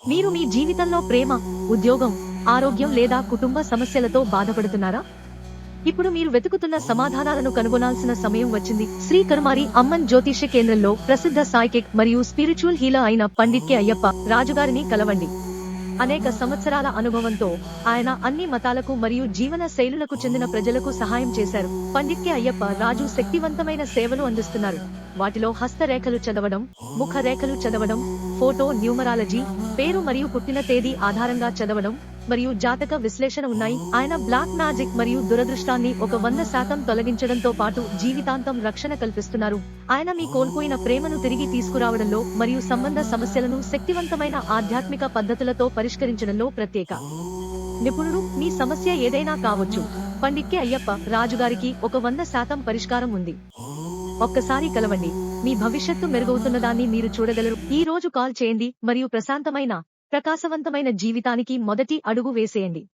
మీరు మీ జీవితంలో ప్రేమ, ఉద్యోగం, ఆరోగ్యం లేదా కుటుంబ సమస్యలతో బాధపడుతున్నారా? ఇప్పుడు మీరు వెతుకుతున్న సమాధానాలను కనుగొనాల్సిన సమయం వచ్చింది. శ్రీ కరుమారి అమ్మన్ జ్యోతిష్య కేంద్రంలో ప్రసిద్ధ సైకిక్ మరియు స్పిరిచువల్ హీలర్ అయిన పండిట్ కె అయ్యప్ప రాజుగారిని కలవండి. అనేక సంవత్సరాల అనుభవంతో ఆయన అన్ని మతాలకు మరియు జీవన శైలులకు చెందిన ప్రజలకు సహాయం చేశారు. పండిట్ కె అయ్యప్ప రాజు శక్తివంతమైన సేవలు అందిస్తున్నారు. వాటిలో హస్తరేఖలు చదవడం, ముఖ రేఖలు చదవడం, ఫోటో న్యూమరాలజీ, పేరు మరియు పుట్టిన తేదీ ఆధారంగా చదవడం మరియు జాతక విశ్లేషణ ఉన్నాయి. ఆయన బ్లాక్ మ్యాజిక్ మరియు దురదృష్టాన్ని 100% తొలగించడంతో పాటు జీవితాంతం రక్షణ కల్పిస్తున్నారు. ఆయన మీ కోల్పోయిన ప్రేమను తిరిగి తీసుకురావడంలో మరియు సంబంధ సమస్యలను శక్తివంతమైన ఆధ్యాత్మిక పద్ధతులతో పరిష్కరించడంలో ప్రత్యేక నిపుణుడు. మీ సమస్య ఏదైనా కావచ్చు, పండిట్ కె అయ్యప్ప రాజుగారికి 100% పరిష్కారం ఉంది. ఒక్కసారి కలవండి. మీ భవిష్యత్తు మెరుగవుతున్నదాన్ని మీరు చూడగలరు. ఈ రోజు కాల్ చేయండి మరియు ప్రశాంతమైన, ప్రకాశవంతమైన జీవితానికి మొదటి అడుగు వేసేయండి.